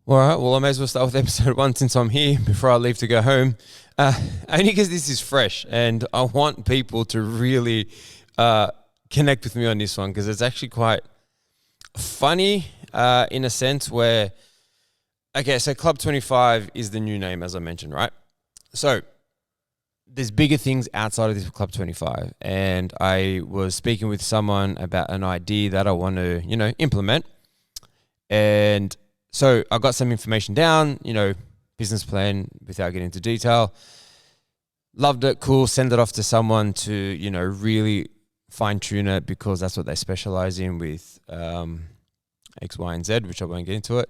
All right, well, I may as well start with episode one since I'm here before I leave to go home. Only because this is fresh and I want people to really connect with me on this one because it's actually quite funny in a sense where, okay, so Club 25 is the new name, as I mentioned, right? So there's bigger things outside of this Club 25. And I was speaking with someone about an idea that I want to, implement. And so I got some information down, business plan without getting into detail. Loved it, cool. Send it off to someone to, really fine tune it because that's what they specialize in with X, Y, and Z, which I won't get into it.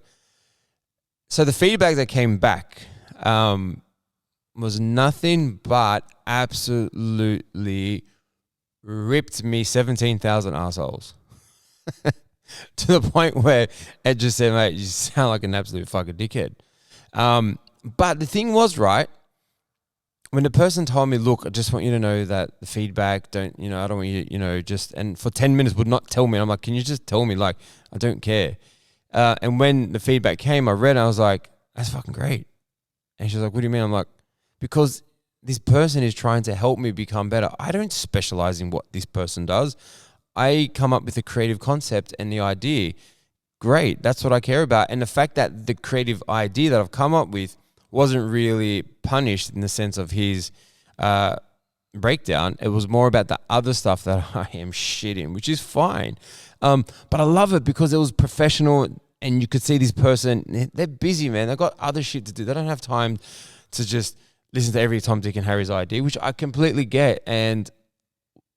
So the feedback that came back was nothing but absolutely ripped me 17,000 assholes. To the point where it just said, mate, you sound like an absolute fucking dickhead. But the thing was, right, when the person told me, look, I just want you to know that the feedback, I don't want you, and for 10 minutes would not tell me. I'm like, can you just tell me? Like, I don't care. And when the feedback came, I read it, I was like, that's fucking great. And she's like, what do you mean? I'm like, because this person is trying to help me become better. I don't specialize in what this person does. I come up with a creative concept and the idea. Great. That's what I care about. And the fact that the creative idea that I've come up with wasn't really punished in the sense of his breakdown. It was more about the other stuff that I am shit in, which is fine. But I love it because it was professional and you could see this person, they're busy, man. They've got other shit to do. They don't have time to just listen to every Tom, Dick and Harry's idea, which I completely get. And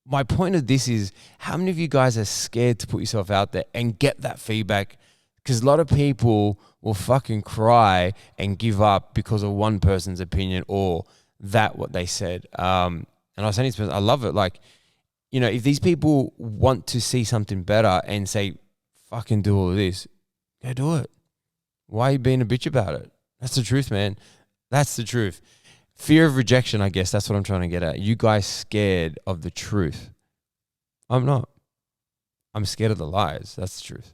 my point of this is, how many of you guys are scared to put yourself out there and get that feedback? Because a lot of people will fucking cry and give up because of one person's opinion or what they said. And I was saying to this person, I love it. Like, if these people want to see something better and say, fucking do all of this, go do it. Why are you being a bitch about it? That's the truth, man. That's the truth. Fear of rejection, I guess. That's what I'm trying to get at. You guys scared of the truth. I'm not. I'm scared of the lies. That's the truth.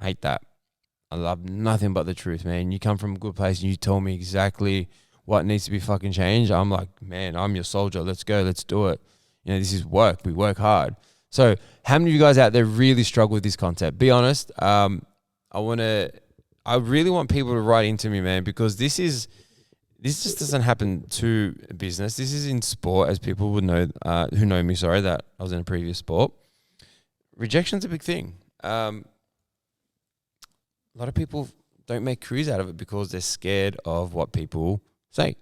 I hate that. I love nothing but the truth, man. You come from a good place and you tell me exactly what needs to be fucking changed. I'm like, man, I'm your soldier. Let's go. Let's do it. This is work. We work hard. So how many of you guys out there really struggle with this concept? Be honest. I really want people to write into me, man, because this just doesn't happen to business. This is in sport, as people would know, who know me, that I was in a previous sport. Rejection's a big thing. A lot of people don't make careers out of it because they're scared of what people say.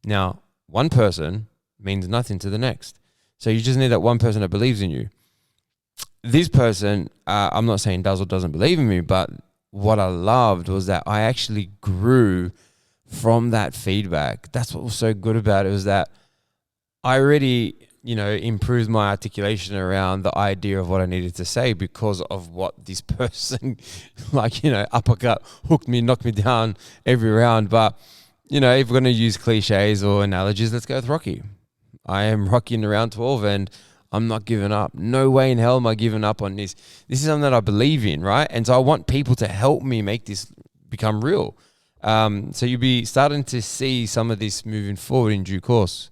Now, one person means nothing to the next. So you just need that one person that believes in you. This person, I'm not saying does or doesn't believe in me, but what I loved was that I actually grew from that feedback. That's what was so good about it, was that I already, improved my articulation around the idea of what I needed to say because of what this person, uppercut, hooked me, knocked me down every round. But, if we're going to use cliches or analogies, let's go with Rocky. I am Rocky in the round 12 and I'm not giving up. No way in hell am I giving up on this. This is something that I believe in, right? And so I want people to help me make this become real. So you'll be starting to see some of this moving forward in due course.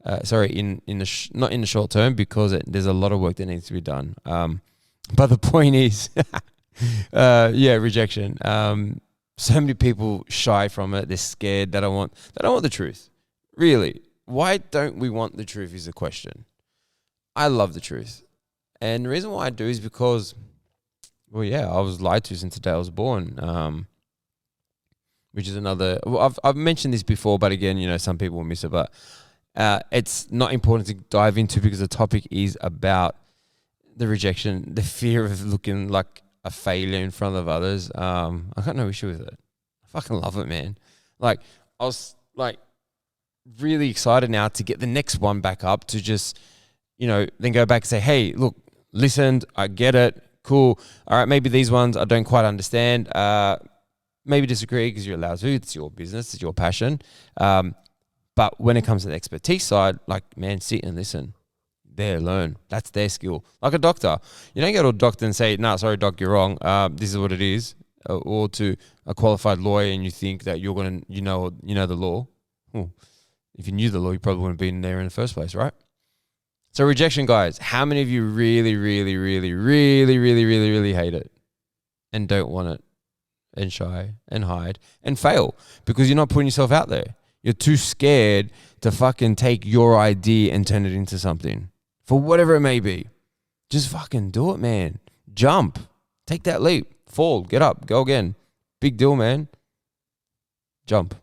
Not in the short term, because there's a lot of work that needs to be done. But the point is, rejection. So many people shy from it. They're scared. They don't want the truth. Really, why don't we want the truth is the question. I love the truth, and the reason why I do is because, I was lied to since the day I was born. Which is another. Well, I've mentioned this before, but again, some people will miss it. But it's not important to dive into because the topic is about the rejection, the fear of looking like a failure in front of others. I got no issue with it. I fucking love it, man. Like, I was really excited now to get the next one back up to just, then go back and say, hey, look, listened, I get it, cool. All right, maybe these ones I don't quite understand. Maybe disagree because you're allowed to. It's your business. It's your passion. But when it comes to the expertise side, man, sit and listen. There, learn. That's their skill. Like a doctor. You don't go to a doctor and say, no, sorry, doc, you're wrong. This is what it is. or to a qualified lawyer and you think that you're gonna you know the law. Well, if you knew the law, you probably wouldn't have been there in the first place, right? So rejection, guys. How many of you really, really, really, really, really, really, really hate it and don't want it and shy and hide and fail because you're not putting yourself out there? You're too scared to fucking take your idea and turn it into something for whatever it may be. Just fucking do it, man. Jump. Take that leap. Fall. Get up. Go again. Big deal, man. Jump.